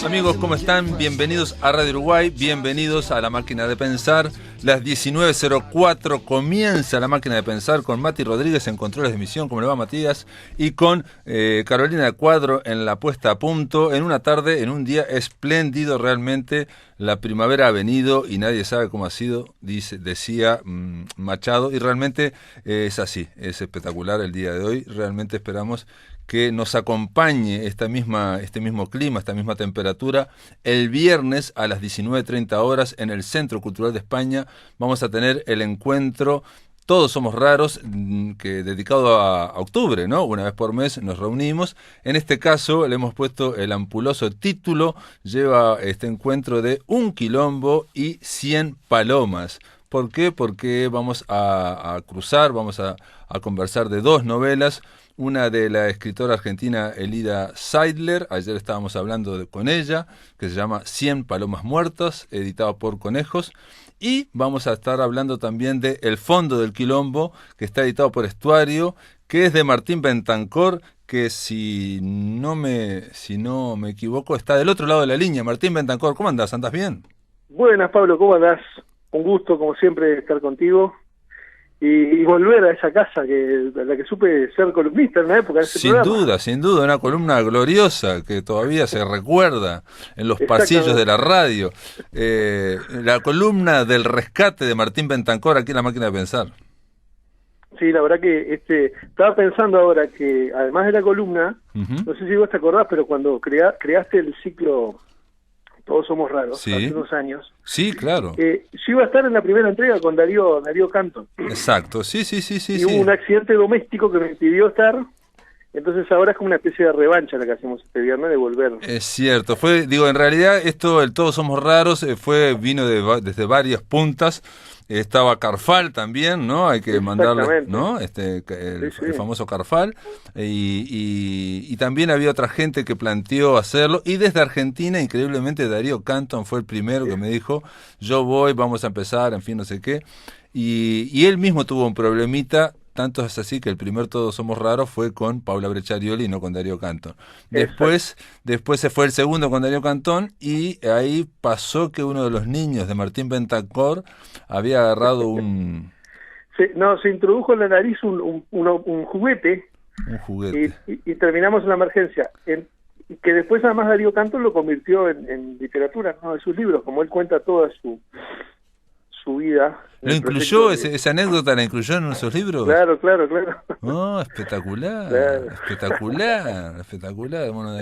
Amigos, ¿cómo están? Bienvenidos a Radio Uruguay, bienvenidos a La Máquina de Pensar. Las 19:04 comienza La Máquina de Pensar con Mati Rodríguez en controles de emisión, ¿cómo le va, Matías? Y con Carolina de Cuadro en la puesta a punto, en una tarde, en un día espléndido realmente. La primavera ha venido y nadie sabe cómo ha sido, decía Machado, y realmente es así, es espectacular el día de hoy. Realmente esperamos que nos acompañe este mismo clima, esta misma temperatura. El viernes a las 19:30 horas en el Centro Cultural de España vamos a tener el encuentro Todos Somos Raros, dedicado a octubre, ¿no? Una vez por mes nos reunimos. En este caso le hemos puesto el ampuloso título, lleva este encuentro de Un Quilombo y 100 Palomas. ¿Por qué? Porque vamos a cruzar, vamos a conversar de dos novelas. Una de la escritora argentina Elida Seidler, ayer estábamos hablando con ella, que se llama 100 Palomas Muertas, editado por Conejos. Y vamos a estar hablando también de El Fondo del Quilombo, que está editado por Estuario, que es de Martín Bentancor, que si no me equivoco está del otro lado de la línea. Martín Bentancor, ¿cómo andás? ¿Andás bien? Buenas, Pablo, ¿cómo andás? Un gusto, como siempre, estar contigo. Y volver a esa casa a la que supe ser columnista en una época de ese programa. Sin duda, una columna gloriosa que todavía se recuerda en los pasillos de la radio. La columna del rescate de Martín Bentancor aquí en La Máquina de Pensar. Sí, la verdad que estaba pensando ahora que además de la columna, no sé si vos te acordás, pero cuando creaste el ciclo Todos Somos Raros, sí, hace unos años. Sí, claro. Yo iba a estar en la primera entrega con Darío Canton. Exacto, sí. Y hubo un accidente doméstico que me impidió estar, entonces ahora es como una especie de revancha la que hacemos este viernes de volver. Es cierto, en realidad esto, el Todos Somos Raros, vino desde varias puntas. Estaba Carfal también, ¿no? Hay que mandarle, ¿no? El famoso Carfal. Y también había otra gente que planteó hacerlo. Y desde Argentina, increíblemente, Darío Canton fue el primero que me dijo, yo voy, vamos a empezar, en fin, no sé qué. Y él mismo tuvo un problemita. Tanto es así que el primer Todos Somos Raros fue con Paula Brecciarioli y no con Darío Canton. Después se fue el segundo con Darío Canton y ahí pasó que uno de los niños de Martín Bentancor había agarrado un... se introdujo en la nariz un juguete. Un juguete. Y terminamos en la emergencia. Que después además Darío Canton lo convirtió en literatura, ¿no? De sus libros, como él cuenta toda su vida. ¿Lo incluyó, esa anécdota la incluyó en esos libros? Claro. Oh, espectacular, claro. espectacular. Bueno,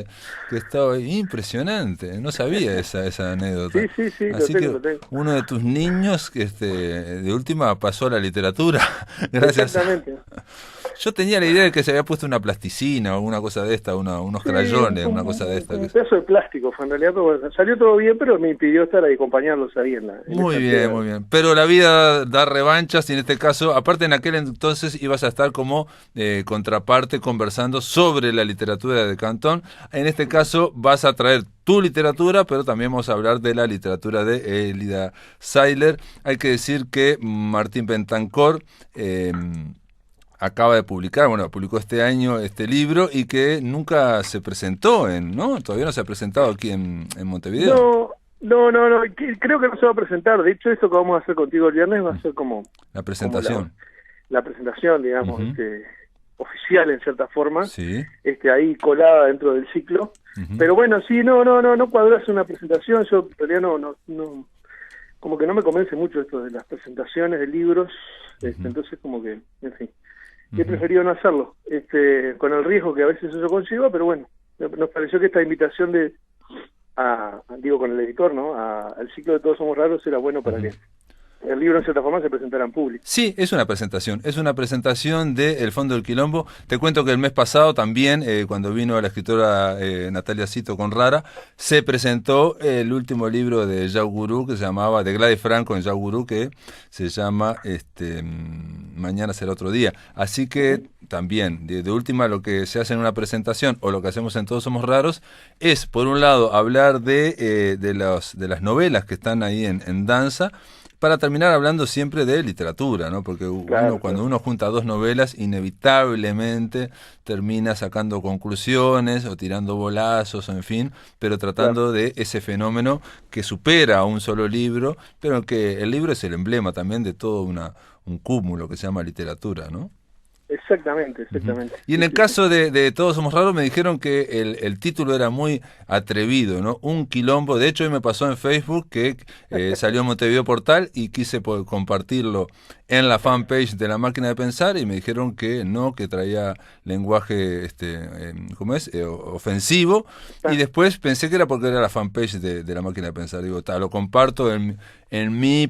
que estaba impresionante, no sabía esa anécdota. Sí, así lo tengo. Uno de tus niños, de última, pasó a la literatura. Gracias. Exactamente. Yo tenía la idea de que se había puesto una plasticina o alguna cosa de esta, unos crayones, una cosa de esta. Un pedazo de plástico, fue en realidad salió todo bien, pero me impidió estar ahí, acompañarlos ahí muy bien. Pero la vida da revanchas y en este caso, aparte en aquel entonces ibas a estar como contraparte conversando sobre la literatura de Canton. En este caso vas a traer tu literatura, pero también vamos a hablar de la literatura de Elida Seidler. Hay que decir que Martín Bentancor acaba de publicó este año este libro y que nunca se presentó ¿no? Todavía no se ha presentado aquí en Montevideo. No, creo que no se va a presentar. De hecho, esto que vamos a hacer contigo el viernes va a ser como... La presentación. Como la presentación, digamos, oficial en cierta forma. Sí. Ahí colada dentro del ciclo. Pero bueno, sí, no cuadró hacer una presentación. Yo en realidad no como que no me convence mucho esto de las presentaciones de libros. Entonces como que, en fin, he preferido no hacerlo, con el riesgo que a veces eso conlleva, pero bueno, nos pareció que esta invitación con el editor, ¿no? Al ciclo de Todos Somos Raros era bueno para que el libro en cierta forma se presentará en público. Sí, es una presentación de El Fondo del Quilombo. Te cuento que el mes pasado también, cuando vino la escritora Natalia Cito con Rara, se presentó el último libro de Yao Gurú, que se llamaba, de Gladys Franco en Yao Gurú, que se llama Mañana será otro día. Así que también, de última, lo que se hace en una presentación, o lo que hacemos en Todos Somos Raros, es, por un lado, hablar de las novelas que están ahí en danza, para terminar hablando siempre de literatura, ¿no? Porque cuando uno junta dos novelas, inevitablemente termina sacando conclusiones o tirando bolazos, en fin, pero tratando de ese fenómeno que supera a un solo libro, pero que el libro es el emblema también de todo un cúmulo que se llama literatura, ¿no? Exactamente, exactamente. Y en el caso de Todos Somos Raros me dijeron que el título era muy atrevido, ¿no? Un quilombo. De hecho, hoy me pasó en Facebook que salió en Montevideo Portal y quise compartirlo en la fanpage de La Máquina de Pensar y me dijeron que no, que traía lenguaje, ¿cómo es? Ofensivo. Y después pensé que era porque era la fanpage de La Máquina de Pensar. Digo, lo comparto en mi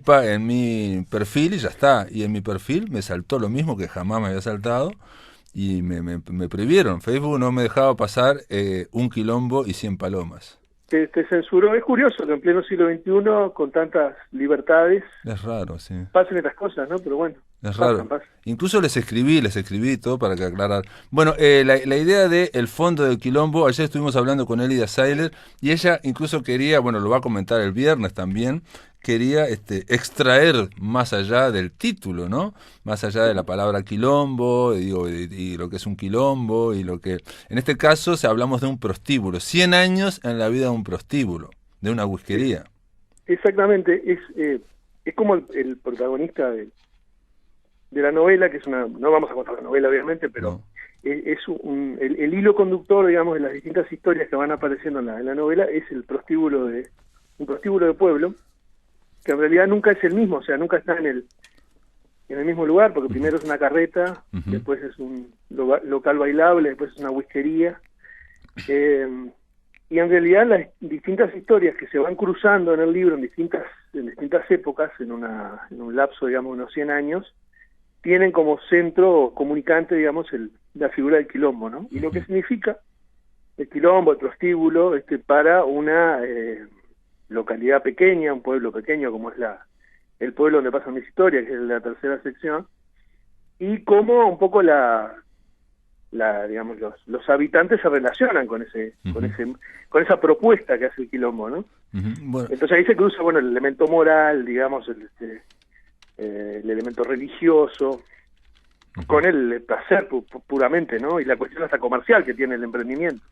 perfil y ya está. Y en mi perfil me saltó lo mismo que jamás me había saltado y me prohibieron. Facebook no me dejaba pasar un quilombo y 100 palomas. Te censuró. Es curioso que en pleno siglo XXI, con tantas libertades, es raro, sí, pasen estas cosas, ¿no? Pero bueno, es raro. Pasan. Incluso les escribí todo para que aclarar. Bueno, la idea de el fondo del quilombo, ayer estuvimos hablando con Elida Seiler y ella incluso quería, bueno, lo va a comentar el viernes también, quería extraer más allá del título, ¿no? Más allá de la palabra quilombo, y lo que es un quilombo, y lo que... En este caso hablamos de un prostíbulo, 100 años en la vida de un prostíbulo, de una whiskería. Exactamente, es como el protagonista de la novela, que es no vamos a contar la novela obviamente, pero no. Es el hilo conductor, digamos, de las distintas historias que van apareciendo en la novela, es un prostíbulo de pueblo, que en realidad nunca es el mismo, o sea, nunca está en el mismo lugar, porque primero es una carreta, después es un local bailable, después es una whiskería, y en realidad las distintas historias que se van cruzando en el libro en distintas épocas, en un lapso, digamos, de unos 100 años, tienen como centro comunicante, digamos, la figura del quilombo, ¿no? Y lo que significa el quilombo, el prostíbulo, para una localidad pequeña, un pueblo pequeño como es el pueblo donde pasan mis historias, que es la tercera sección, y cómo un poco digamos, los habitantes se relacionan con esa propuesta que hace el quilombo, ¿no? Bueno. Entonces ahí se cruza, bueno, el elemento moral, digamos, el elemento religioso, con el placer puramente, ¿no? Y la cuestión hasta comercial que tiene el emprendimiento.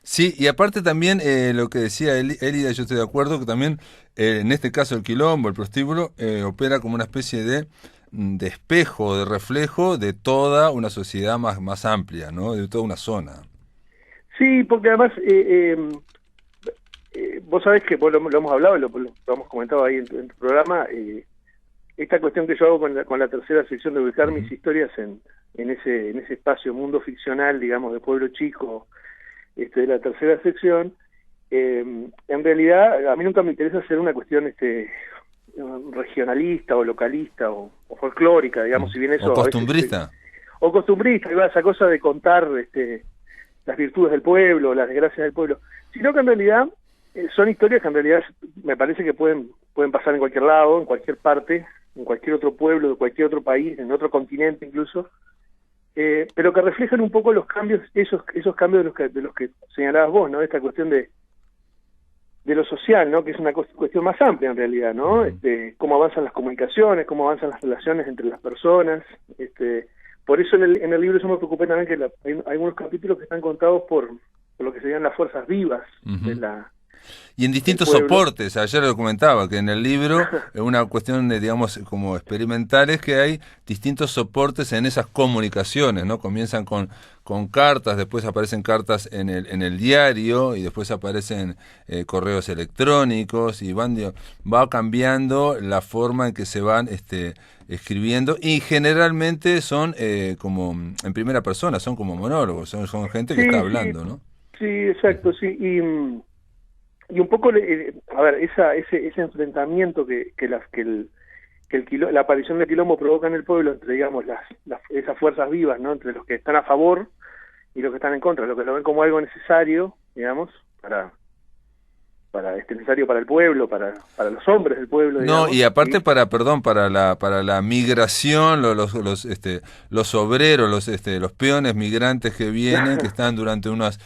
Sí, y aparte también lo que decía Elida, yo estoy de acuerdo, que también en este caso el quilombo, el prostíbulo, opera como una especie de espejo, de reflejo de toda una sociedad más amplia, ¿no? De toda una zona. Sí, porque además vos sabés que lo hemos hablado, lo hemos comentado ahí en tu programa, esta cuestión que yo hago con la tercera sección de ubicar mis historias en ese espacio mundo ficcional, digamos, de pueblo chico, de la tercera sección, en realidad a mí nunca me interesa hacer una cuestión regionalista o localista o folclórica, digamos, si bien eso... O costumbrista. O costumbrista, esa cosa de contar las virtudes del pueblo, las desgracias del pueblo, sino que en realidad son historias que en realidad me parece que pueden pasar en cualquier lado, en cualquier parte, en cualquier otro pueblo, de cualquier otro país, en otro continente incluso, pero que reflejan un poco los cambios, esos cambios de los que señalabas vos, ¿no? Esta cuestión de lo social, ¿no? Que es una cuestión más amplia en realidad, ¿no? Cómo avanzan las comunicaciones, cómo avanzan las relaciones entre las personas. Por eso en el libro yo me preocupé también que hay algunos capítulos que están contados por lo que serían las fuerzas vivas de la... Y en distintos soportes, ayer lo comentaba, que en el libro una cuestión de, digamos, como experimental es que hay distintos soportes en esas comunicaciones, ¿no? Comienzan con cartas, después aparecen cartas en el diario y después aparecen correos electrónicos y va cambiando la forma en que se van escribiendo y generalmente son como en primera persona, son como monólogos, son gente que está hablando, ¿no? Sí, exacto, sí, y un poco, a ver, ese enfrentamiento que la aparición del quilombo provoca en el pueblo entre, digamos, esas fuerzas vivas, ¿no? Entre los que están a favor y los que están en contra, los que lo ven como algo necesario, digamos, para necesario para el pueblo, para los hombres del pueblo, digamos. No, y aparte para la migración, los obreros, los peones migrantes que vienen, que están durante unas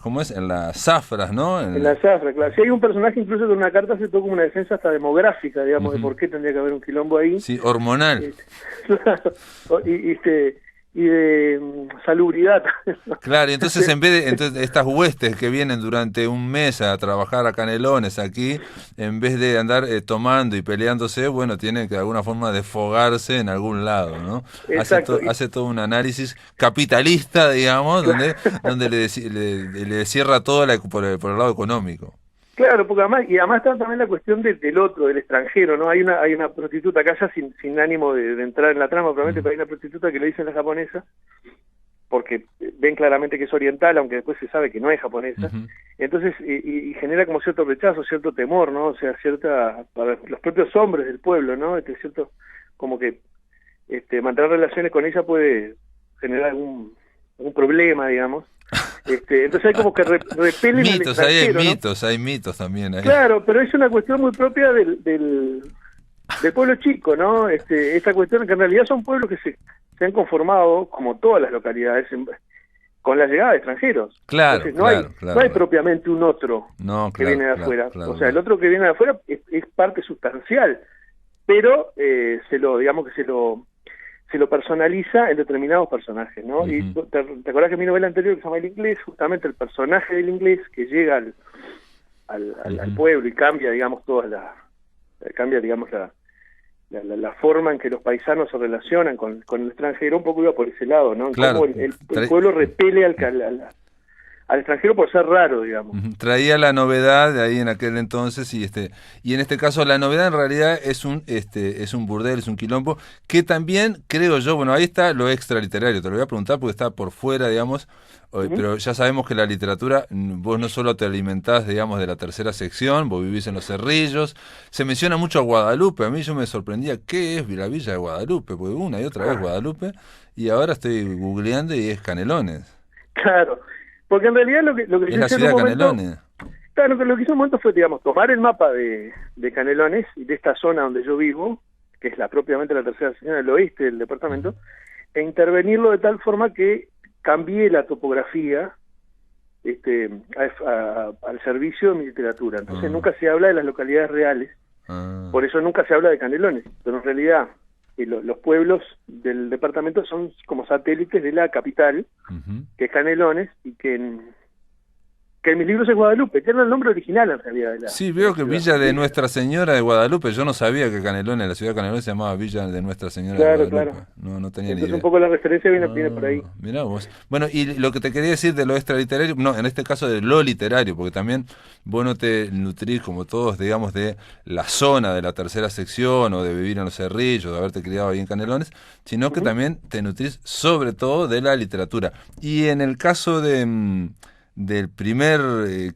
¿cómo es? En las zafras, ¿no? En la zafra, claro. Si hay un personaje incluso con una carta se toma como una defensa hasta demográfica, digamos, de por qué tendría que haber un quilombo ahí. Sí, hormonal. Claro. Y de salubridad. Claro, y entonces entonces estas huestes que vienen durante un mes a trabajar a Canelones aquí, en vez de andar tomando y peleándose, bueno, tienen que de alguna forma desfogarse en algún lado, ¿no? Exacto. Hace todo un análisis capitalista, digamos, donde le cierra todo por el lado económico. Claro, porque además está también la cuestión del otro, del extranjero, ¿no? Hay una prostituta acá ya sin ánimo de entrar en la trama, probablemente, pero hay una prostituta que le dicen la japonesa, porque ven claramente que es oriental, aunque después se sabe que no es japonesa. Entonces, y genera como cierto rechazo, cierto temor, ¿no? O sea, para los propios hombres del pueblo, ¿no? Cierto, como que mantener relaciones con ella puede generar algún problema, digamos. Entonces hay como que repelen mitos, al ahí hay extranjero, mitos, ¿no? Hay mitos también ahí. Claro, pero es una cuestión muy propia del pueblo chico, ¿no? Esta cuestión que en realidad son pueblos que se han conformado, como todas las localidades, con la llegada de extranjeros. Claro, entonces no hay propiamente un otro que viene de afuera. Claro, o sea, el otro que viene de afuera es parte sustancial, pero digamos que se lo personaliza en determinados personajes, ¿no? Y te acordás que mi novela anterior, que se llama El Inglés, justamente el personaje del inglés que llega al pueblo y cambia, digamos, la forma en que los paisanos se relacionan con el extranjero, un poco iba por ese lado, ¿no? Claro. Cómo el pueblo repele al extranjero por ser raro, digamos. Traía la novedad de ahí en aquel entonces y en este caso la novedad en realidad es un burdel, es un quilombo que también creo yo, bueno, ahí está lo extraliterario, te lo voy a preguntar porque está por fuera, digamos, pero ya sabemos que la literatura, vos no solo te alimentás, digamos, de la tercera sección, vos vivís en Los Cerrillos, se menciona mucho a Guadalupe, a mí yo me sorprendía, ¿qué es la villa de Guadalupe? Porque una y otra vez Guadalupe, y ahora estoy googleando y es Canelones. Claro. Porque en realidad lo que es la ciudad de Canelones. Claro, lo que hizo un momento fue, digamos, tomar el mapa de Canelones y de esta zona donde yo vivo, que es propiamente la tercera sección del oeste del departamento, e intervenirlo de tal forma que cambie la topografía al servicio de mi literatura. Entonces nunca se habla de las localidades reales, por eso nunca se habla de Canelones, pero en realidad los pueblos del departamento son como satélites de la capital, que es Canelones, y que en mis libros es Guadalupe, que era el nombre original en realidad. Sí, veo que Villa de Nuestra Señora de Guadalupe, yo no sabía que Canelones, la ciudad de Canelones se llamaba Villa de Nuestra Señora de Guadalupe. Claro. No tenía ni idea. Un poco la referencia viene por ahí. Mirá vos. Bueno, y lo que te quería decir de lo extraliterario, no, en este caso de lo literario, porque también vos no te nutrís como todos, digamos, de la zona de la tercera sección o de vivir en Los Cerrillos, de haberte criado ahí en Canelones, sino que también te nutrís sobre todo de la literatura. Y en el caso del primer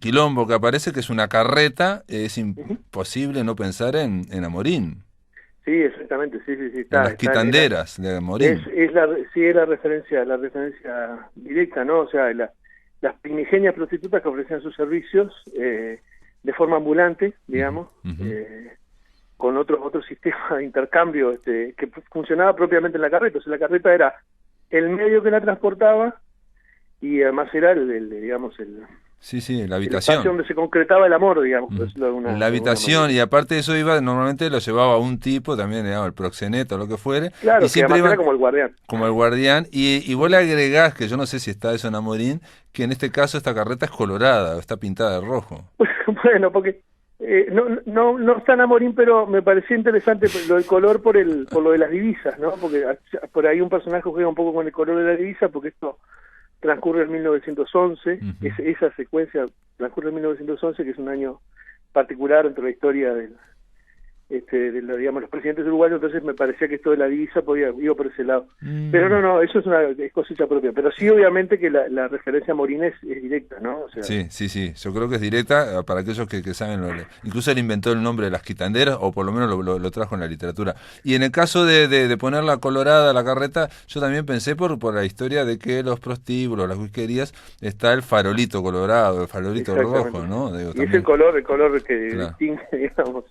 quilombo que aparece, que es una carreta, es imposible no pensar en Amorín. Sí, exactamente, sí. Está, en las quitanderas de Amorín. Es la referencia directa, ¿no? O sea, las primigenias prostitutas que ofrecían sus servicios de forma ambulante, digamos, con otro sistema de intercambio que funcionaba propiamente en la carreta. O sea, la carreta era el medio que la transportaba y además era digamos, la habitación. El espacio donde se concretaba el amor, digamos. La habitación, y aparte de eso normalmente lo llevaba un tipo, también digamos, el proxeneta o lo que fuere. Claro, y siempre era como el guardián. Como el guardián, y vos le agregás, que yo no sé si está eso en Amorín, que en este caso esta carreta es colorada, está pintada de rojo. Bueno, porque no está en Amorín, pero me pareció interesante lo del color por lo de las divisas, ¿no? Porque por ahí un personaje juega un poco con el color de la divisa, porque esto transcurre en 1911, esa secuencia transcurre en 1911, que es un año particular entre la historia digamos, los presidentes uruguayos, entonces me parecía que esto de la divisa iba por ese lado. Pero no, eso es cosecha propia. Pero sí, obviamente que la referencia a Morín es directa, ¿no? O sea, sí, yo creo que es directa para aquellos que saben, incluso él inventó el nombre de las quitanderas, o por lo menos lo trajo en la literatura. Y en el caso de ponerla colorada, la carreta, yo también pensé por la historia de que los prostíbulos, las whiskerías, está el farolito colorado, el farolito rojo, ¿no? Digo, y es el color que distingue, digamos.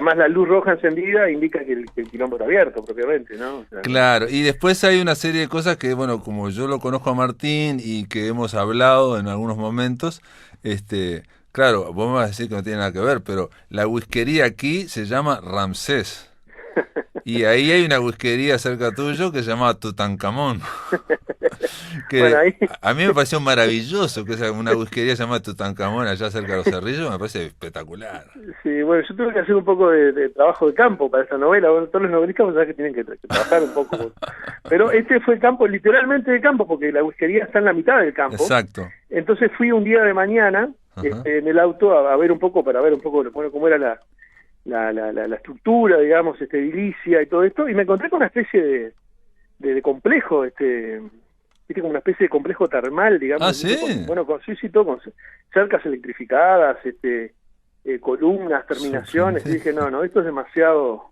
Más la luz roja encendida indica que el quilombo está abierto propiamente, ¿no? O sea, claro, y después hay una serie de cosas que, bueno, como yo lo conozco a Martín y que hemos hablado en algunos momentos, claro, vos me vas a decir que no tiene nada que ver, pero la whiskería aquí se llama Ramsés. Y ahí hay una whiskería cerca tuyo que se llama Tutankamón. Que bueno, ahí... A mí me pareció maravilloso que una whiskería llamada Tutankamón allá cerca de los Cerrillos, me parece espectacular. Sí, bueno, yo tuve que hacer un poco de trabajo de campo para esta novela. Bueno, todos los novelistas saben que tienen que trabajar un poco. Pero fue campo, literalmente de campo, porque la whiskería está en la mitad del campo. Exacto. Entonces fui un día de mañana en el auto a ver un poco, para ver un poco bueno, cómo era la estructura, digamos, edilicia y todo esto, y me encontré con una especie de complejo, viste, como una especie de complejo termal, digamos. Ah, ¿sí? Todo con cercas electrificadas, columnas, terminaciones, y dije, no, esto es demasiado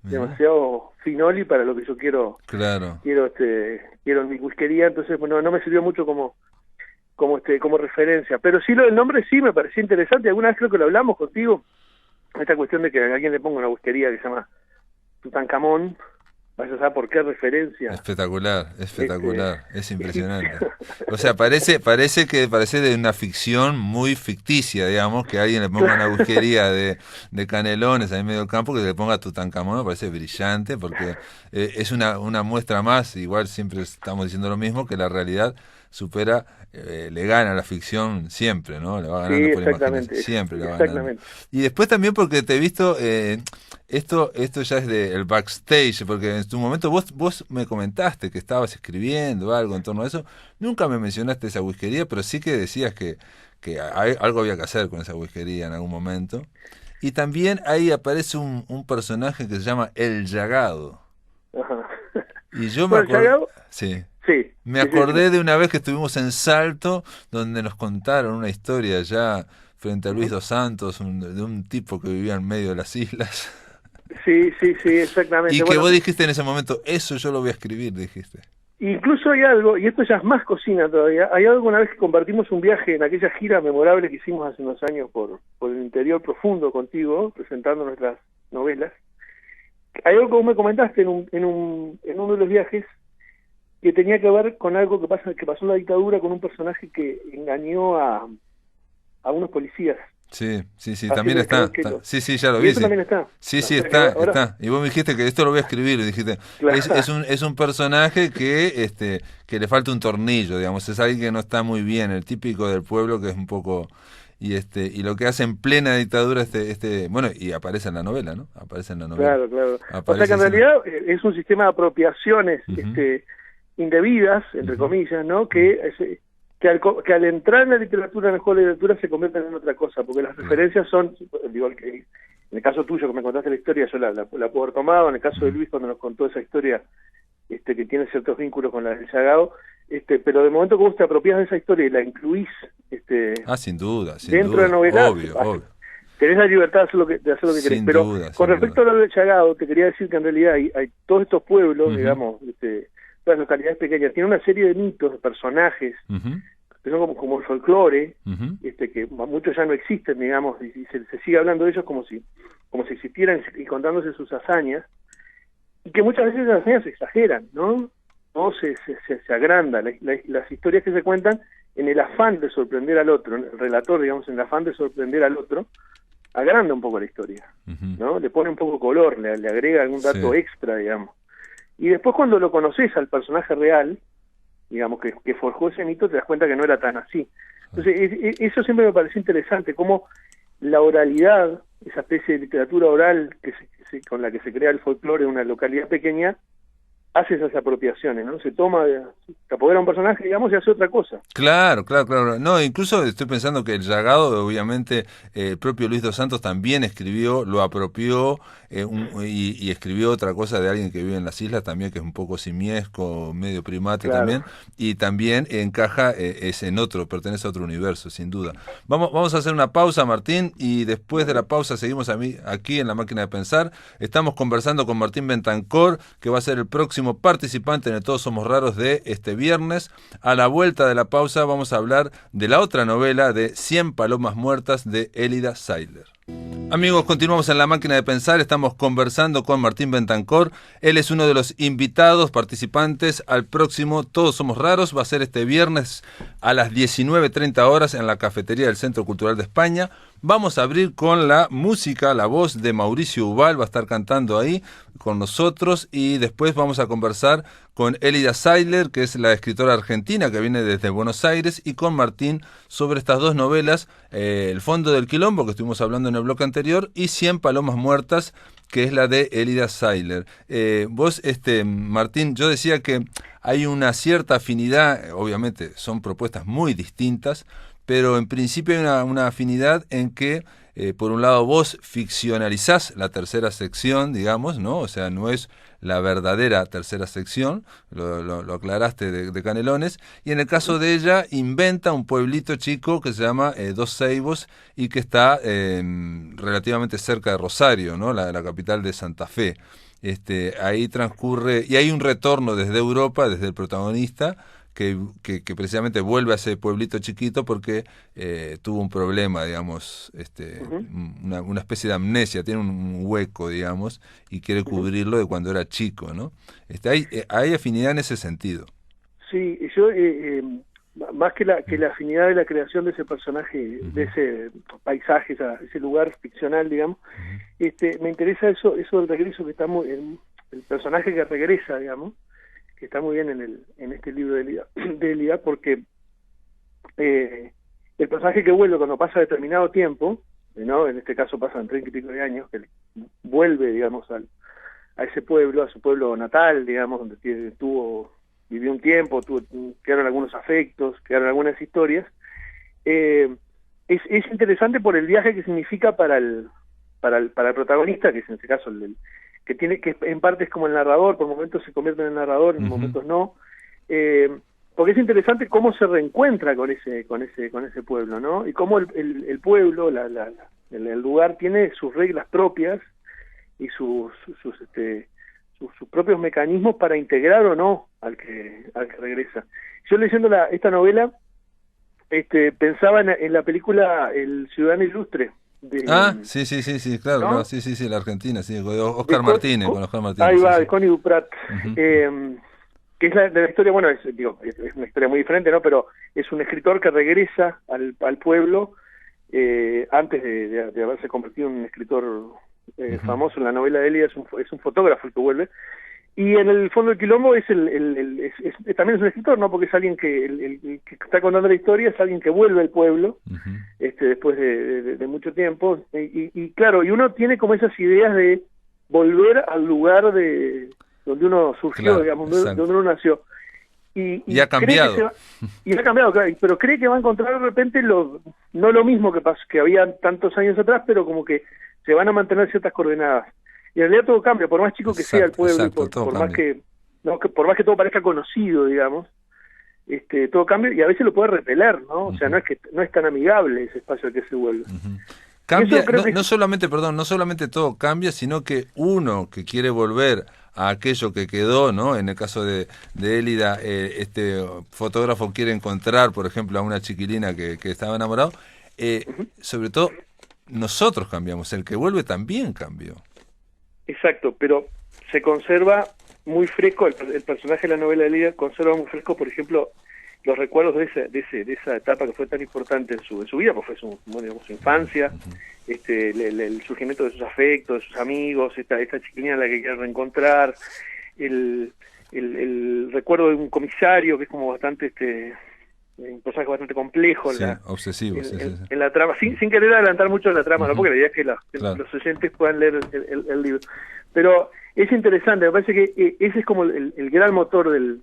finoli para lo que yo quiero en mi whiskería, entonces, bueno, no me sirvió mucho como referencia, pero sí lo del nombre sí me pareció interesante, alguna vez creo que lo hablamos contigo, esta cuestión de que a alguien le ponga una whiskería que se llama Tutankamón, vaya a saber por qué referencia. Espectacular, es impresionante. O sea, parece de una ficción muy ficticia, digamos, que alguien le ponga una whiskería de canelones ahí en medio del campo, que le ponga Tutankamón, me parece brillante, porque es una muestra más, igual siempre estamos diciendo lo mismo, que la realidad supera, le gana a la ficción siempre, ¿no? Le va ganando por imaginación, siempre le va ganando. Y después también porque te he visto, esto ya es del backstage, porque en tu momento vos me comentaste que estabas escribiendo algo en torno a eso, nunca me mencionaste esa whiskería, pero sí que decías que algo había que hacer con esa whiskería en algún momento. Y también ahí aparece un personaje que se llama El Llagado. Ajá. Y yo me acuerdo... Sí. Me acordé de una vez que estuvimos en Salto, donde nos contaron una historia allá frente a Luis dos Santos, de un tipo que vivía en medio de las islas. Sí, exactamente. Y que vos dijiste en ese momento, eso yo lo voy a escribir, dijiste. Incluso hay algo, y esto ya es más cocina todavía, hay algo una vez que compartimos un viaje en aquella gira memorable que hicimos hace unos años por el interior profundo contigo, presentando nuestras novelas. Hay algo que vos me comentaste en uno de los viajes, que tenía que ver con algo que pasó en la dictadura con un personaje que engañó a unos policías. Sí, también está. Sí, ya lo vi. Eso también está. Sí, está. Y vos me dijiste que esto lo voy a escribir, y dijiste, claro. es un personaje que le falta un tornillo, digamos, es alguien que no está muy bien, el típico del pueblo que es un poco... Y lo que hace en plena dictadura bueno, y aparece en la novela, ¿no? Aparece en la novela. Claro. O sea que en realidad es un sistema de apropiaciones indebidas, entre comillas, ¿no? Que al entrar en la literatura, en el juego de literatura, se convierten en otra cosa, porque las referencias son, digo, en el caso tuyo que me contaste la historia, yo la puedo haber tomado, en el caso de Luis cuando nos contó esa historia, que tiene ciertos vínculos con la del Llagado, pero de momento que vos te apropias de esa historia y la incluís sin duda, dentro de la novela, obvio. Tenés la libertad de hacer lo que querés. Pero con respecto a lo del Llagado, te quería decir que en realidad hay todos estos pueblos, digamos, todas las localidades pequeñas, tienen una serie de mitos, de personajes, que son como el folclore, que muchos ya no existen, digamos, y se sigue hablando de ellos como si existieran y contándose sus hazañas, y que muchas veces las hazañas se exageran, ¿no? No se agranda. Las historias que se cuentan en el afán de sorprender al otro, el relator, digamos, en el afán de sorprender al otro, agranda un poco la historia, ¿no? Le pone un poco color, le agrega algún dato extra, digamos. Y después cuando lo conoces al personaje real, digamos, que forjó ese mito, te das cuenta que no era tan así. Entonces, eso siempre me pareció interesante, cómo la oralidad, esa especie de literatura oral con la que se crea el folclore en una localidad pequeña, hace esas apropiaciones, ¿no? Se apodera un personaje, digamos, y hace otra cosa. Claro, claro, claro. No, incluso estoy pensando que el Llagado, obviamente, el propio Luis dos Santos también escribió, lo apropió y escribió otra cosa de alguien que vive en las islas también, que es un poco simiesco, medio primate también, y también encaja, es en otro, pertenece a otro universo, sin duda. Vamos a hacer una pausa, Martín, y después de la pausa seguimos aquí en La Máquina de Pensar. Estamos conversando con Martín Bentancor, que va a ser el próximo participante en el Todos Somos Raros de este viernes. A la vuelta de la pausa vamos a hablar de la otra novela de 100 palomas muertas de Elida Seiler. Amigos, continuamos en La Máquina de Pensar, estamos conversando con Martín Bentancor. Él es uno de los invitados participantes al próximo Todos Somos Raros. Va a ser este viernes a las 19:30 horas en la cafetería del Centro Cultural de España. Vamos a abrir con la música, la voz de Mauricio Ubal, va a estar cantando ahí con nosotros, y después vamos a conversar con Elida Seiler, que es la escritora argentina que viene desde Buenos Aires, y con Martín sobre estas dos novelas, El Fondo del Quilombo, que estuvimos hablando en el bloque anterior, y 100 palomas muertas, que es la de Elida Seiler. Vos, Martín, yo decía que hay una cierta afinidad, obviamente son propuestas muy distintas, pero en principio hay una afinidad en que, por un lado, vos ficcionalizás la tercera sección, digamos, ¿no? O sea, no es la verdadera tercera sección, lo aclaraste de Canelones, y en el caso de ella, inventa un pueblito chico que se llama Dos Ceibos y que está relativamente cerca de Rosario, ¿no? La capital de Santa Fe. Ahí transcurre, y hay un retorno desde Europa, desde el protagonista, que precisamente vuelve a ese pueblito chiquito porque tuvo un problema, digamos, una especie de amnesia, tiene un hueco, digamos, y quiere cubrirlo de cuando era chico, ¿no? Hay afinidad en ese sentido. Sí, yo, más que la afinidad de la creación de ese personaje, de ese paisaje, ese lugar ficcional, digamos, me interesa eso del regreso, que estamos el personaje que regresa, digamos, que está muy bien en este libro de Elida, porque el personaje que vuelve cuando pasa determinado tiempo, ¿no? En este caso pasan 30 y pico de años, que vuelve, digamos, a ese pueblo, a su pueblo natal, digamos, donde vivió un tiempo, quedaron algunos afectos, quedaron algunas historias. Es interesante por el viaje que significa para el protagonista, que es en este caso que en parte es como el narrador, por momentos se convierte en el narrador, en momentos no, porque es interesante cómo se reencuentra con ese pueblo, ¿no? Y cómo el pueblo, el lugar tiene sus reglas propias y sus propios mecanismos para integrar o no al que regresa. Yo leyendo esta novela, pensaba en la película El Ciudadano Ilustre. Sí, claro, ¿no? Claro, sí, la Argentina, sí, con Oscar Martínez. Ahí va, sí. de Connie Duprat, que es la historia, bueno, es una historia muy diferente, ¿no? Pero es un escritor que regresa al pueblo antes de haberse convertido en un escritor famoso en la novela de Elida. Es un fotógrafo el que vuelve. Y en el fondo del quilombo también es un escritor, ¿no? Porque es alguien el que está contando la historia, es alguien que vuelve al pueblo, después de mucho tiempo. Y claro, y uno tiene como esas ideas de volver al lugar donde uno surgió, claro, digamos, donde uno nació. Y ha cambiado. Y ha cambiado, claro, pero cree que va a encontrar de repente no lo mismo que había tantos años atrás, pero como que se van a mantener ciertas coordenadas. Y en realidad todo cambia, por más chico que sea el pueblo, por más que todo parezca conocido, digamos, todo cambia, y a veces lo puede repeler, ¿no? O sea, no es tan amigable ese espacio al que se vuelve. Cambia, no solamente todo cambia, sino que uno que quiere volver a aquello que quedó, ¿no? En el caso de Elida, este fotógrafo quiere encontrar, por ejemplo, a una chiquilina que estaba enamorado. Sobre todo, nosotros cambiamos, el que vuelve también cambió. Exacto, pero se conserva muy fresco, el personaje de la novela de Elida conserva muy fresco, por ejemplo, los recuerdos de esa etapa que fue tan importante en su vida, porque fue su infancia, el surgimiento de sus afectos, de sus amigos, esta chiquilina a la que quiere reencontrar, el recuerdo de un comisario que es como bastante un personaje bastante complejo obsesivo, en la trama, sin querer adelantar mucho la trama, ¿no? Porque la idea es que los oyentes puedan leer el libro. Pero es interesante, me parece que ese es como el gran motor del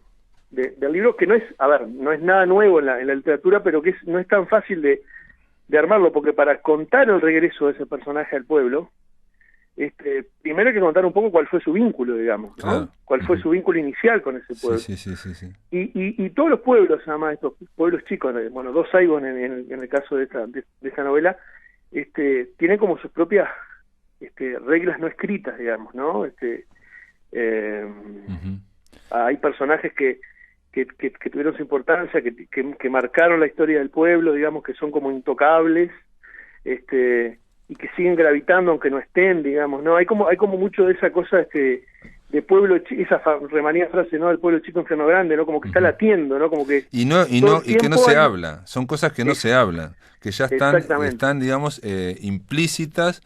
libro, que no es, a ver, no es nada nuevo en la literatura, pero que no es tan fácil de armarlo, porque para contar el regreso de ese personaje al pueblo, primero hay que contar un poco cuál fue su vínculo, digamos, ¿no? Claro. Cuál fue su vínculo inicial con ese pueblo. Sí. Y todos los pueblos, además, estos pueblos chicos, bueno, dos Saigon en el caso de esta novela, tienen como sus propias reglas no escritas, digamos, ¿no? Hay personajes que tuvieron su importancia, que marcaron la historia del pueblo, digamos, que son como intocables, y que siguen gravitando aunque no estén, digamos, ¿no? Hay como mucho de esa cosa, de pueblo chico, esa remanida frase, ¿no? El pueblo chico, infierno grande, ¿no? Como que está latiendo, ¿no? Como que y que no se habla, son cosas que no se hablan, que ya están digamos, implícitas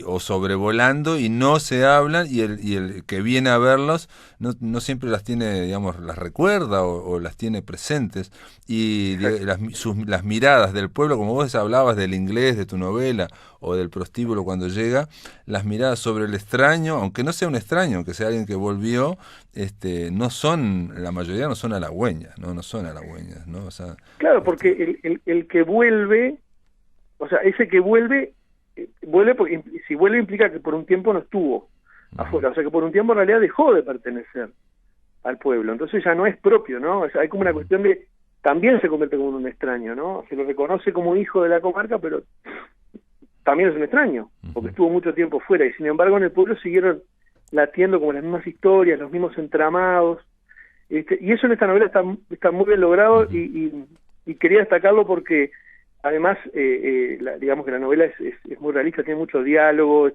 o sobrevolando y no se hablan, y el que viene a verlos no siempre las tiene, digamos, las recuerda o las tiene presentes, y las miradas del pueblo, como vos hablabas del inglés de tu novela o del prostíbulo cuando llega, las miradas sobre el extraño, aunque no sea un extraño, aunque sea alguien que volvió, no son, la mayoría no son halagüeñas, no son halagüeñas, ¿no? O sea, claro, porque el que vuelve, o sea, ese que vuelve porque si vuelve implica que por un tiempo no estuvo afuera, o sea que por un tiempo en realidad dejó de pertenecer al pueblo, entonces ya no es propio, ¿no? O sea, hay como una cuestión de, también se convierte como un extraño, ¿no? Se lo reconoce como hijo de la comarca, pero también es un extraño, porque estuvo mucho tiempo fuera, y sin embargo en el pueblo siguieron latiendo como las mismas historias, los mismos entramados, y eso en esta novela está muy bien logrado, y quería destacarlo porque además digamos que la novela es muy realista, tiene mucho diálogo,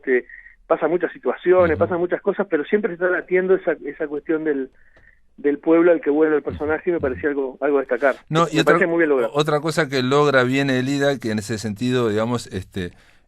pasan muchas situaciones, pasan muchas cosas, pero siempre se está latiendo esa cuestión del pueblo al que vuelve el personaje, y me parecía algo a destacar. No, me parece muy bien logrado. Otra cosa que logra bien Elida, que en ese sentido, digamos,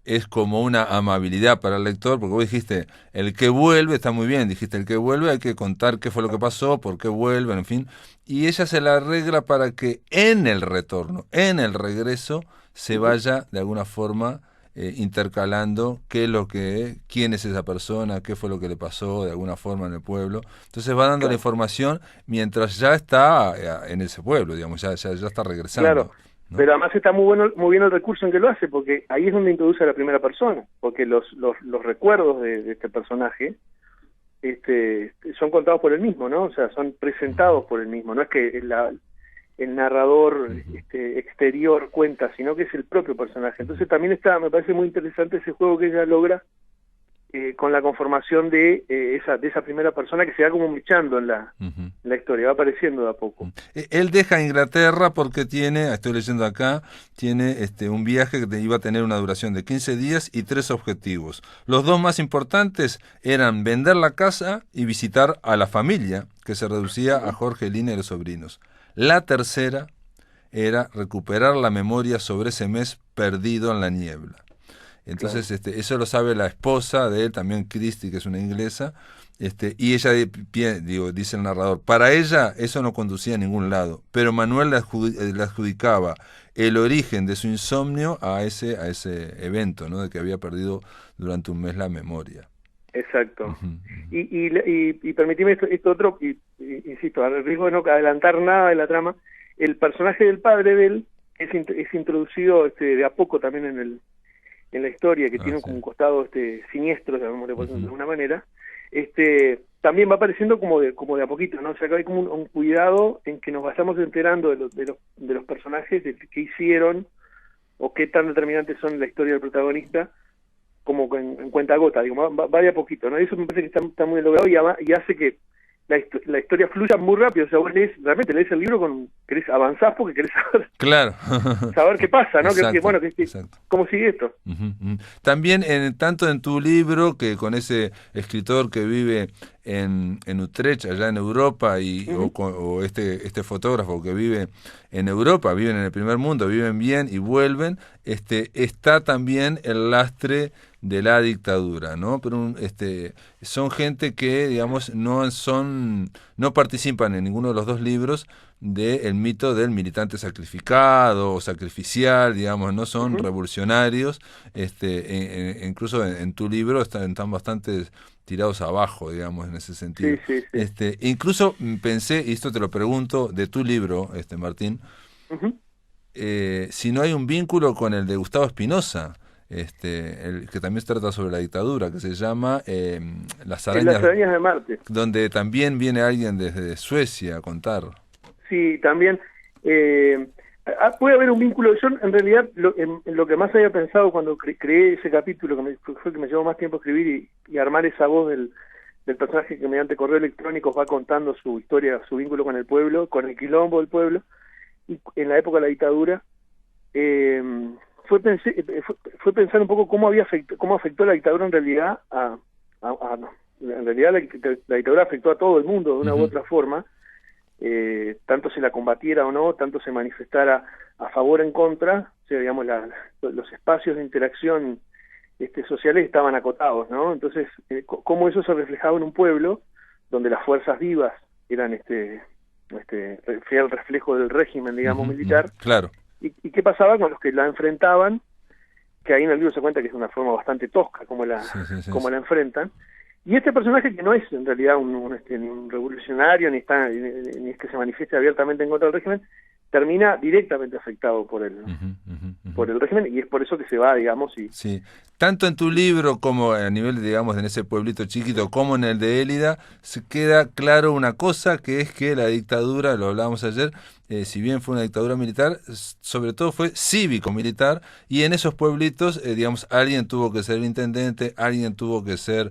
es como una amabilidad para el lector, porque vos dijiste, el que vuelve, está muy bien, dijiste, el que vuelve hay que contar qué fue lo que pasó, por qué vuelve, en fin, y ella se la arregla para que en el retorno, en el regreso, se vaya de alguna forma intercalando quién es esa persona, qué fue lo que le pasó de alguna forma en el pueblo. Entonces va dando la información mientras ya está en ese pueblo, digamos, ya está regresando. Claro. ¿No? Pero además está muy bien el recurso en que lo hace, porque ahí es donde introduce a la primera persona, porque los recuerdos de este personaje son contados por él mismo, ¿no? O sea, son presentados por él mismo, no es que el narrador exterior cuenta, sino que es el propio personaje. Entonces también me parece muy interesante ese juego que ella logra con la conformación de esa primera persona, que se va como mechando en la historia, va apareciendo de a poco. Él deja Inglaterra porque estoy leyendo acá, tiene un viaje que iba a tener una duración de 15 días y 3 objetivos. Los 2 más importantes eran vender la casa y visitar a la familia, que se reducía a Jorge, Lina y los sobrinos. La tercera era recuperar la memoria sobre ese mes perdido en la niebla. Entonces, eso lo sabe la esposa de él, también Christie, que es una inglesa, y ella, dice el narrador, para ella eso no conducía a ningún lado, pero Manuel le adjudicaba el origen de su insomnio a ese evento, ¿no? De que había perdido durante un mes la memoria. Exacto. Y permitime esto otro, insisto, al riesgo de no adelantar nada de la trama, el personaje del padre de él es introducido de a poco también en la historia, que tiene un costado siniestro, llamémosle por de alguna manera, también va apareciendo como de a poquito, ¿no? O sea, que hay como un cuidado en que nos vayamos enterando de los personajes, de qué hicieron, o qué tan determinantes son en la historia del protagonista, como en cuentagota, digo, va de a poquito, ¿no? Y eso me parece que está muy logrado, y hace que la historia fluya muy rápido. O sea, vos realmente lees el libro querés avanzar porque querés saber qué pasa, ¿no? Exacto. ¿Cómo sigue esto? También, tanto en tu libro, que con ese escritor que vive en Utrecht, allá en Europa, o este fotógrafo que vive en Europa, viven en el primer mundo, viven bien y vuelven, está también el lastre de la dictadura, ¿no? Pero son gente que, digamos, no participan en ninguno de los dos libros del mito del militante sacrificado o sacrificial, digamos, no son revolucionarios, incluso en tu libro están bastante tirados abajo, digamos, en ese sentido. Sí, sí, sí. Incluso pensé, y esto te lo pregunto, de tu libro, Martín, si no hay un vínculo con el de Gustavo Espinosa, el que también se trata sobre la dictadura, que se llama Las arañas de Marte, donde también viene alguien desde Suecia a contar. Sí, también puede haber un vínculo. Yo en realidad lo que más había pensado cuando creé ese capítulo, fue que me llevó más tiempo escribir y armar esa voz del personaje que mediante correo electrónico va contando su historia, su vínculo con el pueblo, con el quilombo del pueblo, y en la época de la dictadura, fue pensar un poco cómo afectó la dictadura en realidad en realidad la dictadura afectó a todo el mundo de una u otra forma, tanto se la combatiera o no, tanto se manifestara a favor o en contra, o sea, digamos, los espacios de interacción sociales estaban acotados, ¿no? Entonces, cómo eso se reflejaba en un pueblo donde las fuerzas vivas eran fiel reflejo del régimen, digamos, militar. Claro. ¿Y qué pasaba con los que la enfrentaban? Que ahí en el libro se cuenta que es una forma bastante tosca como la enfrentan. Y este personaje, que no es en realidad un revolucionario, ni es que se manifieste abiertamente en contra del régimen, termina directamente afectado por el régimen, y es por eso que se va, digamos. Sí, tanto en tu libro como a nivel, digamos, en ese pueblito chiquito, como en el de Élida, se queda claro una cosa, que es que la dictadura, lo hablábamos ayer, si bien fue una dictadura militar, sobre todo fue cívico-militar, y en esos pueblitos, digamos, alguien tuvo que ser intendente, alguien tuvo que ser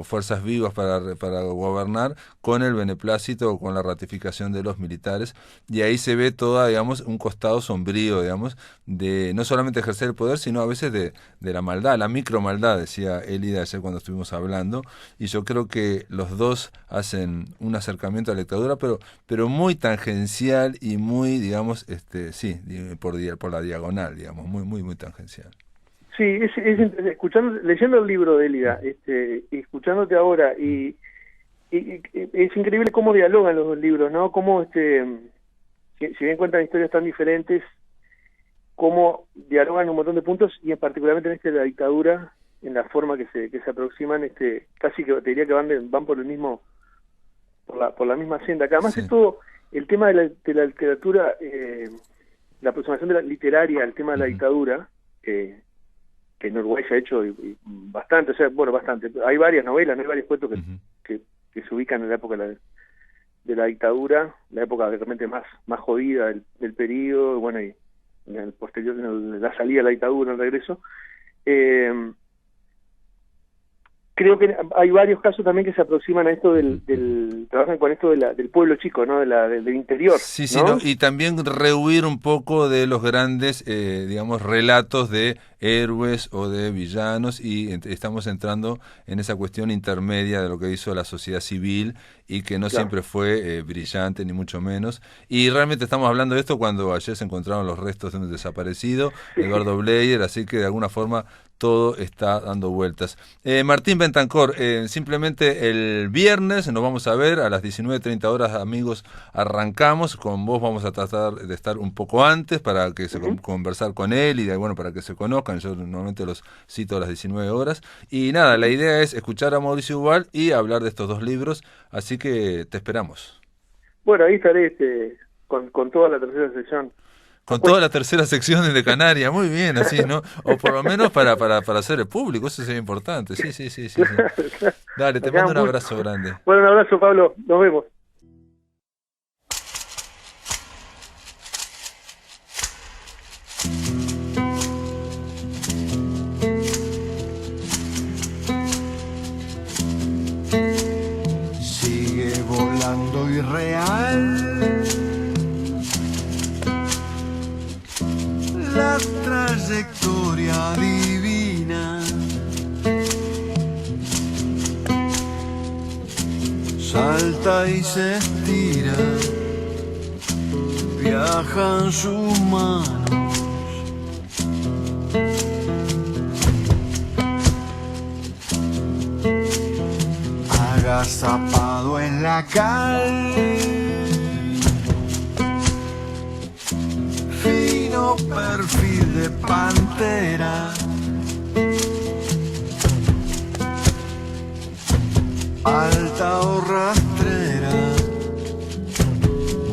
fuerzas vivas para gobernar, con el beneplácito o con la ratificación de los militares, y ahí se ve toda, digamos, un costado sombrío, digamos, de no solamente ejercer el poder, sino a veces de la maldad, la micromaldad, decía Élida ayer cuando estuvimos hablando, y yo creo que los dos hacen un acercamiento a la dictadura, pero muy tangencial y muy, digamos, por la diagonal, digamos, muy tangencial. Sí, leyendo el libro de Élida, y escuchándote ahora, y es increíble cómo dialogan los dos libros, ¿no? Cómo, si bien cuentan historias tan diferentes, cómo dialogan un montón de puntos, y particularmente en de la dictadura, en la forma que se aproximan, casi que te diría que van por el mismo, por la misma senda. Que además es todo el tema de la literatura, la aproximación literaria al tema de la dictadura, que en Uruguay se ha hecho y bastante, o sea, bueno, bastante. Hay varias novelas, ¿no? Hay varios cuentos que se ubican en la época de la dictadura, la época realmente más jodida del periodo, bueno, y en el posterior, en la salida de la dictadura, el regreso. Creo que hay varios casos también que se aproximan a esto trabajan con esto del pueblo chico, ¿no? Del interior. Sí, ¿no? Y también rehuir un poco de los grandes, digamos, relatos de héroes o de villanos, y estamos entrando en esa cuestión intermedia de lo que hizo la sociedad civil, y que no siempre fue brillante, ni mucho menos. Y realmente estamos hablando de esto cuando ayer se encontraron los restos de un desaparecido, Eduardo Bleier, así que de alguna forma todo está dando vueltas. Martín Bentancor, simplemente el viernes nos vamos a ver a las 19:30 horas, amigos, arrancamos. Con vos vamos a tratar de estar un poco antes para que conversar con él, y bueno, para que se conozcan. Yo normalmente los cito a las 19 horas. Y nada, la idea es escuchar a Mauricio Ubal y hablar de estos dos libros, así que te esperamos. Bueno, ahí estaré con toda la tercera sección. Con toda la tercera sección de Canaria, muy bien, así, ¿no? O por lo menos para hacer el público, eso sería importante. Sí. Dale, te mando un abrazo grande. Bueno, un abrazo, Pablo, nos vemos. Sigue volando irreal la trayectoria divina, salta y se estira, viajan sus manos agazapado en la cal. Fino perfil de pantera, alta o rastrera,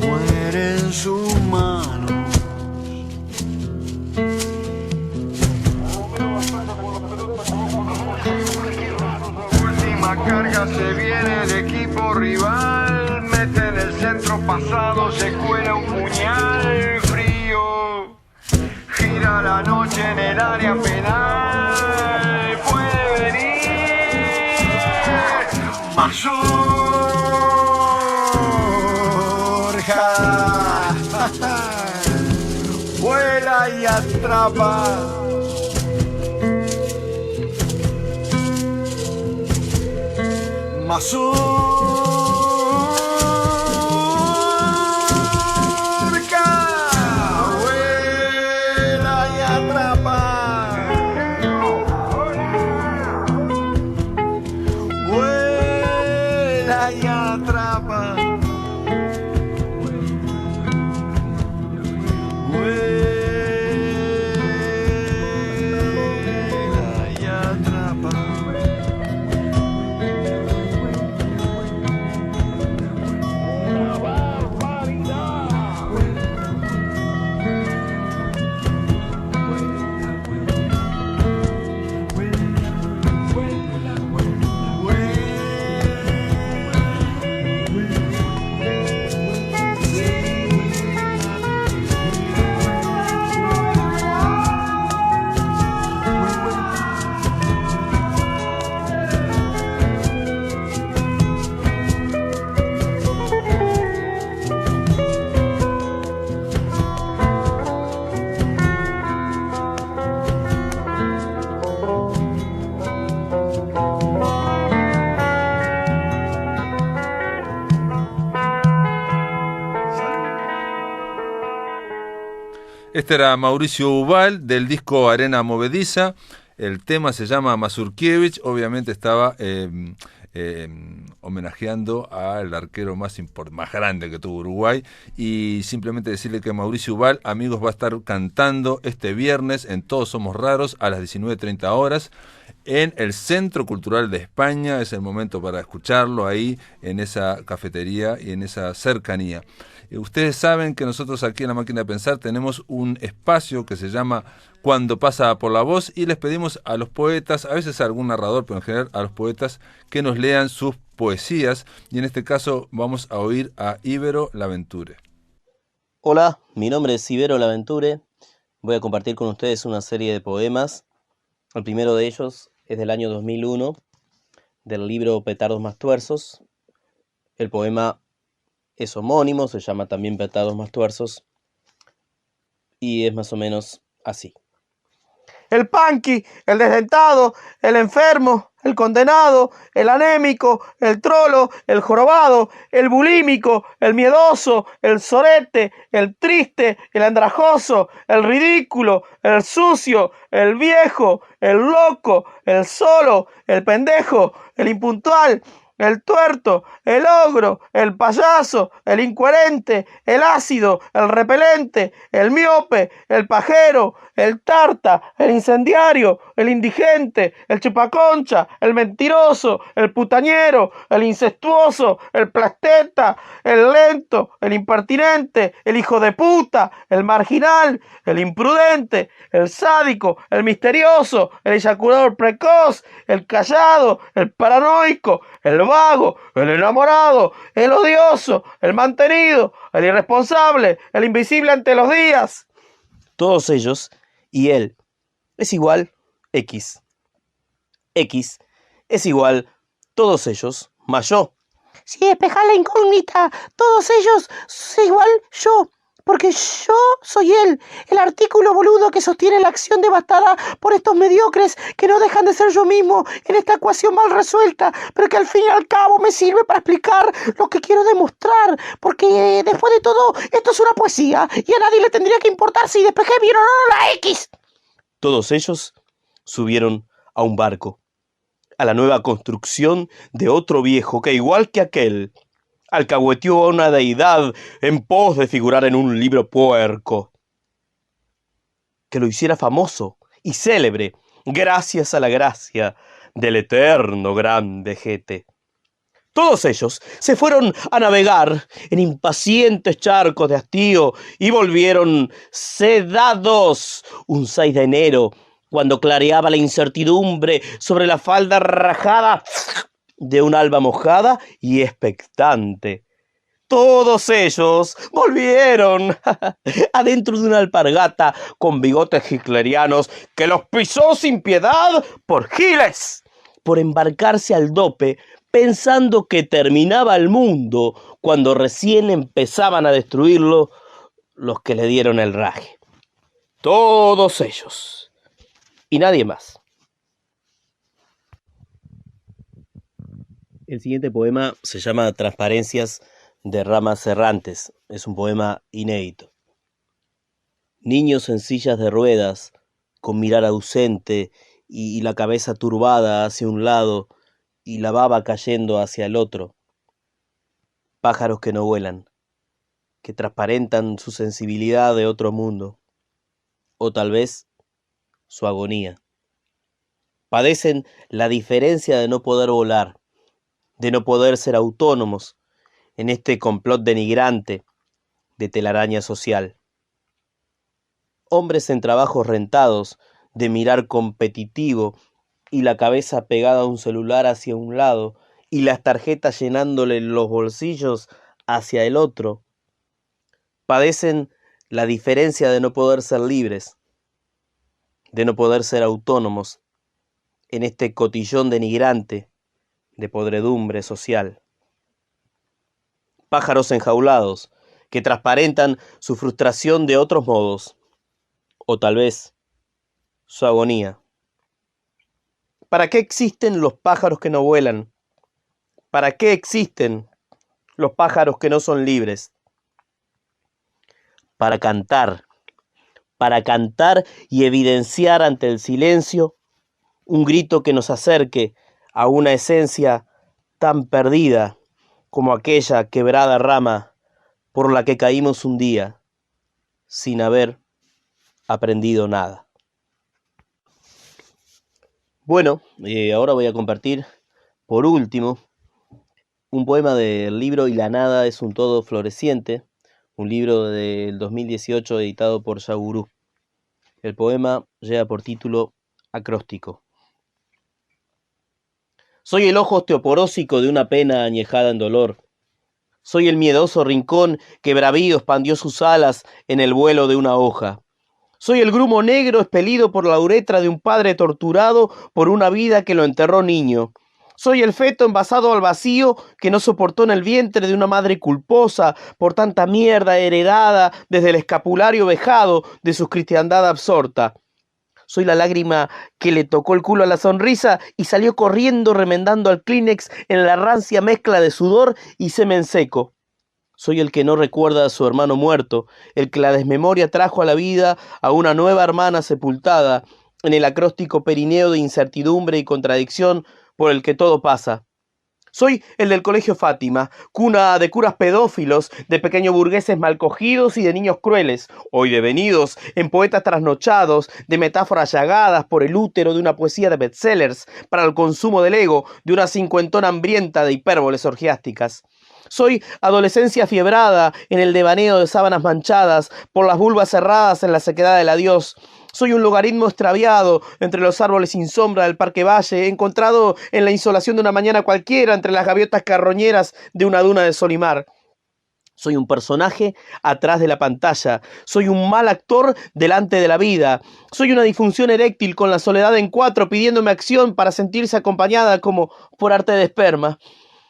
muere en sus manos. Última carga, se viene de equipo rival, mete en el centro pasado, se cuela un puñal frío, gira la noche en el área penal, puede venir Mazorca, vuela y atrapa. Mazorca, vuela y atrapa. Vuela y atrapa. Vuela y atrapa. Este era Mauricio Ubal del disco Arena Movediza. El tema se llama Mazurkiewicz. Obviamente estaba homenajeando al arquero más grande que tuvo Uruguay. Y simplemente decirle que Mauricio Ubal, amigos, va a estar cantando este viernes en Todos Somos Raros a las 19:30 horas en el Centro Cultural de España. Es el momento para escucharlo ahí en esa cafetería y en esa cercanía. Ustedes saben que nosotros aquí en La Máquina de Pensar tenemos un espacio que se llama Cuando pasa por la voz, y les pedimos a los poetas, a veces a algún narrador, pero en general a los poetas, que nos lean sus poesías, y en este caso vamos a oír a Ibero Laventure. Hola, mi nombre es Ibero Laventure. Voy a compartir con ustedes una serie de poemas. El primero de ellos es del año 2001, del libro Petardos más tuerzos. El poema es homónimo, se llama también Petardos más tuerzos, y es más o menos así. El panqui, el desdentado, el enfermo, el condenado, el anémico, el trolo, el jorobado, el bulímico, el miedoso, el sorete, el triste, el andrajoso, el ridículo, el sucio, el viejo, el loco, el solo, el pendejo, el impuntual, el tuerto, el ogro, el payaso, el incoherente, el ácido, el repelente, el miope, el pajero, el tarta, el incendiario, el indigente, el chupaconcha, el mentiroso, el putañero, el incestuoso, el plasteta, el lento, el impertinente, el hijo de puta, el marginal, el imprudente, el sádico, el misterioso, el eyaculador precoz, el callado, el paranoico, el vago, el enamorado, el odioso, el mantenido, el irresponsable, el invisible ante los días. Todos ellos y él es igual X. X es igual todos ellos más yo. Si despejas la incógnita, todos ellos es igual yo. Porque yo soy él, el artículo boludo que sostiene la acción devastada por estos mediocres que no dejan de ser yo mismo en esta ecuación mal resuelta, pero que al fin y al cabo me sirve para explicar lo que quiero demostrar, porque después de todo esto es una poesía y a nadie le tendría que importar si despejé bien o no la X. Todos ellos subieron a un barco. a la nueva construcción de otro viejo que, igual que aquel, alcahueteó a una deidad en pos de figurar en un libro puerco, que lo hiciera famoso y célebre gracias a la gracia del eterno gran vejete. Todos ellos se fueron a navegar en impacientes charcos de hastío y volvieron sedados un 6 de enero, cuando clareaba la incertidumbre sobre la falda rajada de un alba mojada y expectante. Todos ellos volvieron adentro de una alpargata con bigotes hitlerianos que los pisó sin piedad por giles, por embarcarse al dope, pensando que terminaba el mundo cuando recién empezaban a destruirlo los que le dieron el raje. Todos ellos. Y nadie más. El siguiente poema se llama Transparencias de ramas errantes. Es un poema inédito. Niños en sillas de ruedas, con mirar ausente y la cabeza turbada hacia un lado y la baba cayendo hacia el otro. Pájaros que no vuelan, que transparentan su sensibilidad de otro mundo, o tal vez su agonía. Padecen la diferencia de no poder volar, de no poder ser autónomos en este complot denigrante de telaraña social. Hombres en trabajos rentados, de mirar competitivo y la cabeza pegada a un celular hacia un lado y las tarjetas llenándole los bolsillos hacia el otro. Padecen la diferencia de no poder ser libres, de no poder ser autónomos en este cotillón denigrante de podredumbre social. Pájaros enjaulados que transparentan su frustración de otros modos, o tal vez su agonía. ¿Para qué existen los pájaros que no vuelan? ¿Para qué existen los pájaros que no son libres? Para cantar y evidenciar ante el silencio un grito que nos acerque a una esencia tan perdida como aquella quebrada rama por la que caímos un día sin haber aprendido nada. Bueno, ahora voy a compartir, por último, un poema del libro Y la nada es un todo floreciente, un libro del 2018 editado por Yagurú. El poema lleva por título Acróstico. Soy el ojo osteoporósico de una pena añejada en dolor. Soy el miedoso rincón que bravío expandió sus alas en el vuelo de una hoja. Soy el grumo negro expelido por la uretra de un padre torturado por una vida que lo enterró niño. Soy el feto envasado al vacío que no soportó en el vientre de una madre culposa por tanta mierda heredada desde el escapulario vejado de su cristiandad absorta. Soy la lágrima que le tocó el culo a la sonrisa y salió corriendo remendando al Kleenex en la rancia mezcla de sudor y semen seco. Soy el que no recuerda a su hermano muerto, el que la desmemoria trajo a la vida a una nueva hermana sepultada en el acróstico perineo de incertidumbre y contradicción por el que todo pasa. Soy el del Colegio Fátima, cuna de curas pedófilos, de pequeños burgueses mal cogidos y de niños crueles, hoy devenidos en poetas trasnochados, de metáforas llagadas por el útero de una poesía de bestsellers, para el consumo del ego de una cincuentona hambrienta de hipérboles orgiásticas. Soy adolescencia fiebrada en el devaneo de sábanas manchadas por las vulvas cerradas en la sequedad del adiós. Soy un logaritmo extraviado entre los árboles sin sombra del Parque Valle, encontrado en la insolación de una mañana cualquiera entre las gaviotas carroñeras de una duna de sol y mar. Soy un personaje atrás de la pantalla. Soy un mal actor delante de la vida. Soy una disfunción eréctil con la soledad en cuatro pidiéndome acción para sentirse acompañada como por arte de esperma.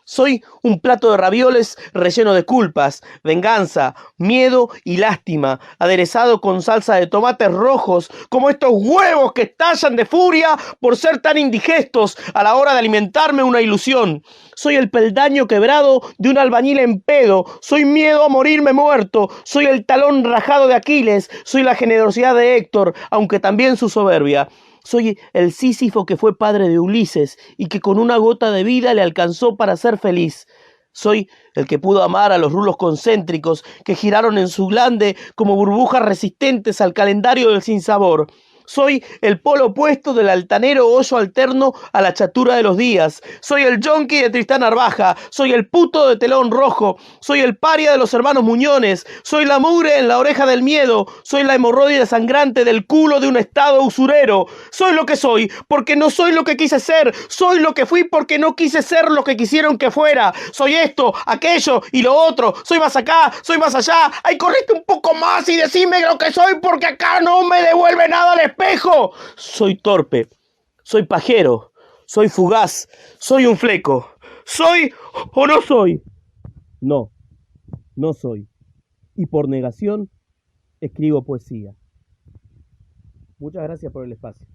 Soy un plato de ravioles relleno de culpas, venganza, miedo y lástima, aderezado con salsa de tomates rojos, como estos huevos que estallan de furia por ser tan indigestos a la hora de alimentarme una ilusión. Soy el peldaño quebrado de un albañil en pedo, soy miedo a morirme muerto, soy el talón rajado de Aquiles, soy la generosidad de Héctor, aunque también su soberbia. Soy el Sísifo que fue padre de Ulises y que con una gota de vida le alcanzó para ser feliz. Soy el que pudo amar a los rulos concéntricos que giraron en su glande como burbujas resistentes al calendario del sinsabor. Soy el polo opuesto del altanero hoyo alterno a la chatura de los días. Soy el yonki de Tristán Narvaja. Soy el puto de Telón Rojo. Soy el paria de los hermanos Muñones. Soy la mugre en la oreja del miedo. Soy la hemorroide sangrante del culo de un estado usurero. Soy lo que soy porque no soy lo que quise ser. Soy lo que fui porque no quise ser lo que quisieron que fuera. Soy esto, aquello y lo otro. Soy más acá, soy más allá. Ay, correte un poco más y decime lo que soy porque acá no me devuelve nada al espejo. Soy torpe, soy pajero, soy fugaz, soy un fleco. ¿Soy o no soy? No, no soy. Y por negación, escribo poesía. Muchas gracias por el espacio.